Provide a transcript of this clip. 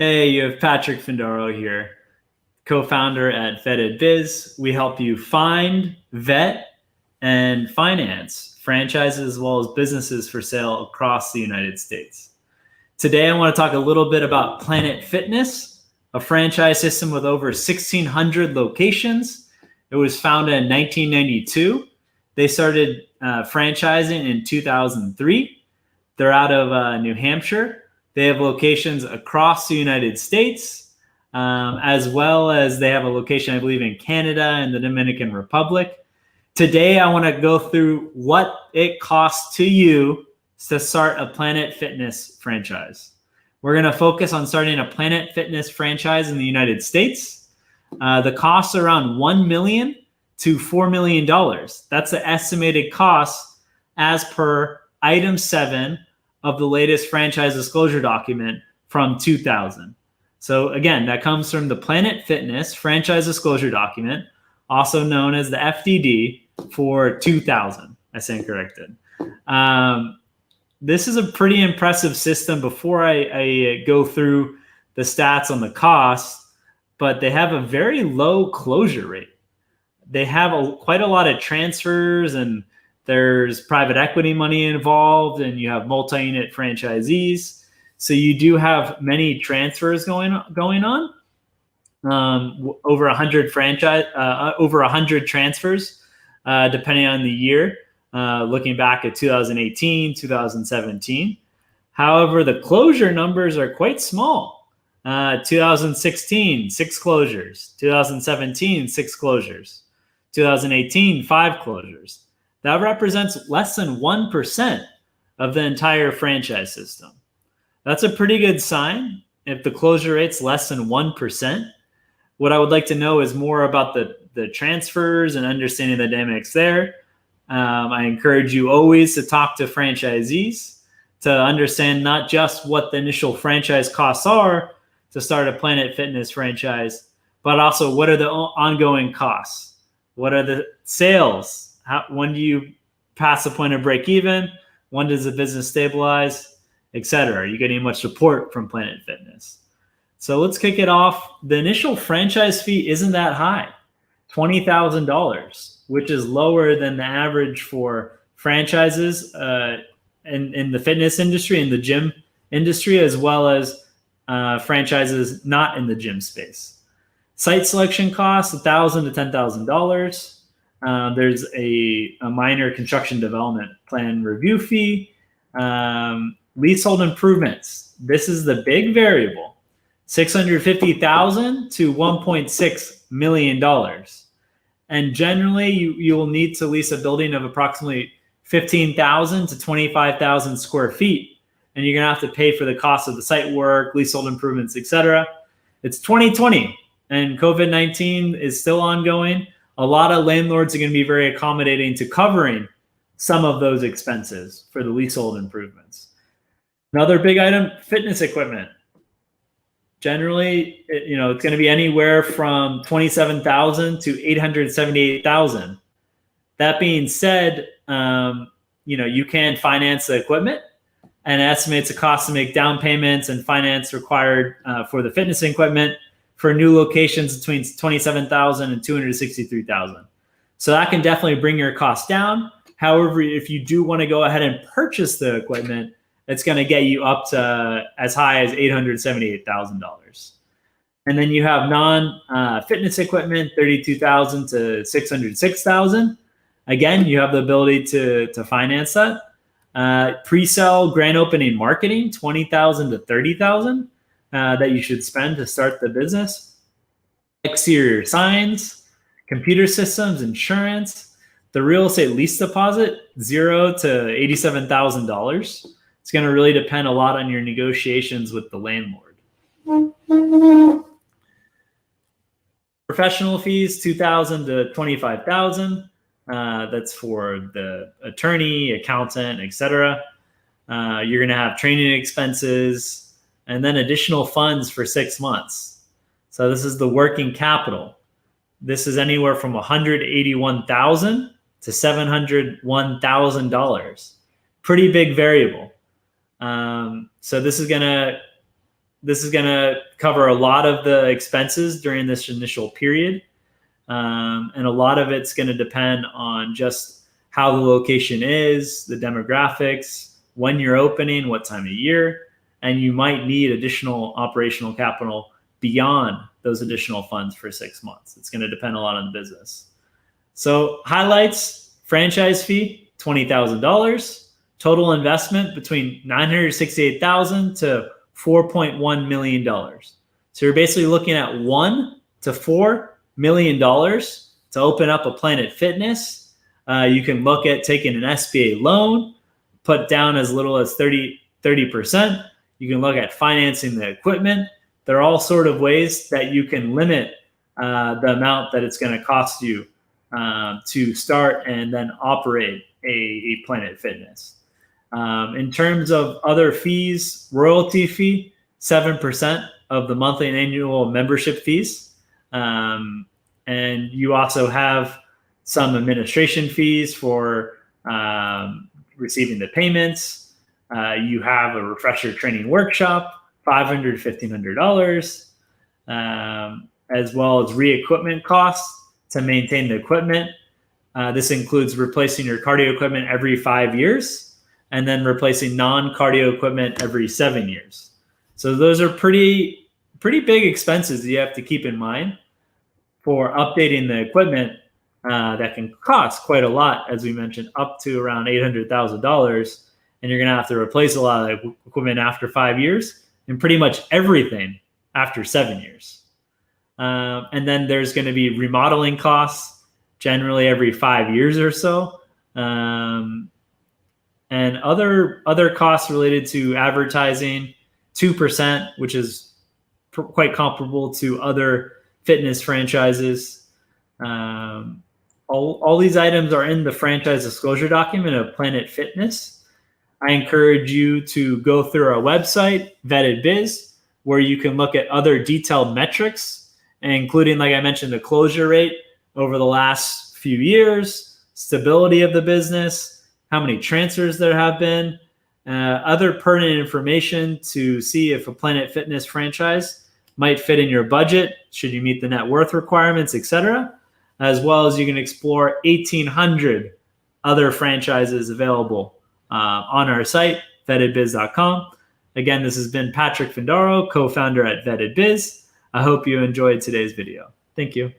Hey, you have Patrick Findaro here, co-founder at Vetted Biz. We help you find, vet, and finance franchises as well as businesses for sale across the United States. Today, I want to talk a little bit about Planet Fitness, a franchise system with over 1,600 locations. It was founded in 1992. They started franchising in 2003. They're out of New Hampshire. They have locations across the United States, as well as they have a location, I believe, in Canada and the Dominican Republic. Today, I want to go through what it costs to you to start a Planet Fitness franchise. We're going to focus on starting a Planet Fitness franchise in the United States. The costs are around $1 million to $4 million. That's the estimated cost as per item 7 of the latest franchise disclosure document from 2000. So again, that comes from the Planet Fitness franchise disclosure document, also known as the FDD for 2000. I stand corrected. This is a pretty impressive system. Before I go through the stats on the cost, but they have a very low closure rate. They have quite a lot of transfers, and there's private equity money involved, and you have multi-unit franchisees. So you do have many transfers going on. Over 100 transfers, depending on the year. Looking back at 2018, 2017. However, the closure numbers are quite small. 2016, 6 closures. 2017, 6 closures. 2018, 5 closures. That represents less than 1% of the entire franchise system. That's a pretty good sign if the closure rate's less than 1%. What I would like to know is more about the transfers and understanding the dynamics there. I encourage you always to talk to franchisees to understand not just what the initial franchise costs are to start a Planet Fitness franchise, but also what are the ongoing costs? What are the sales? When do you pass the point of break even? When does the business stabilize, etc.? Are you getting much support from Planet Fitness? So let's kick it off. The initial franchise fee isn't that high, $20,000, which is lower than the average for franchises in the fitness industry, in the gym industry, as well as franchises not in the gym space. Site selection costs $1,000 to $10,000. There's a minor construction development plan review fee. Leasehold improvements. This is the big variable. $650,000 to $1.6 million. And generally, you will need to lease a building of approximately 15,000 to 25,000 square feet. And you're going to have to pay for the cost of the site work, leasehold improvements, etc. It's 2020, and COVID-19 is still ongoing. A lot of landlords are going to be very accommodating to covering some of those expenses for the leasehold improvements. Another big item, fitness equipment. Generally, it's going to be anywhere from $27,000 to $878,000. That being said, you can finance the equipment, and it estimates the cost to make down payments and finance required for the fitness equipment for new locations between $27,000 and $263,000. So that can definitely bring your cost down. However, if you do want to go ahead and purchase the equipment, it's going to get you up to as high as $878,000. And then you have non-fitness equipment, $32,000 to $606,000. Again, you have the ability to finance that. Pre-sale, grand opening, marketing, $20,000 to $30,000. That you should spend to start the business. Exterior signs, computer systems, insurance, the real estate lease deposit, $0 to $87,000. It's going to really depend a lot on your negotiations with the landlord. Professional fees, $2,000 to $25,000. That's for the attorney, accountant, etc. You're going to have training expenses, and then additional funds for 6 months. So this is the working capital. This is anywhere from $181,000 to $701,000. Pretty big variable. So this is going to this is going to cover a lot of the expenses during this initial period. And a lot of it's going to depend on just how the location is, the demographics, when you're opening, what time of year, and you might need additional operational capital beyond those additional funds for 6 months. It's going to depend a lot on the business. So highlights: franchise fee, $20,000. Total investment between $968,000 to $4.1 million. So you're basically looking at $1 to $4 million to open up a Planet Fitness. You can look at taking an SBA loan, put down as little as 30%. You can look at financing the equipment. There are all sort of ways that you can limit the amount that it's going to cost you to start and then operate a Planet Fitness. In terms of other fees, royalty fee, 7% of the monthly and annual membership fees. And you also have some administration fees for receiving the payments. You have a refresher training workshop, $500 to $1,500, as well as re-equipment costs to maintain the equipment. This includes replacing your cardio equipment every 5 years and then replacing non-cardio equipment every 7 years. So those are pretty big expenses that you have to keep in mind for updating the equipment. That can cost quite a lot, as we mentioned, up to around $800,000. And you're going to have to replace a lot of equipment after 5 years and pretty much everything after 7 years. And then there's going to be remodeling costs generally every 5 years or so. And other costs related to advertising, 2%, which is quite comparable to other fitness franchises. All these items are in the franchise disclosure document of Planet Fitness. I encourage you to go through our website, Vetted Biz, where you can look at other detailed metrics, including, like I mentioned, the closure rate over the last few years, stability of the business, how many transfers there have been, other pertinent information to see if a Planet Fitness franchise might fit in your budget, should you meet the net worth requirements, etc. As well as you can explore 1,800 other franchises available on our site, vettedbiz.com. Again, this has been Patrick Findaro, co-founder at Vetted Biz. I hope you enjoyed today's video. Thank you.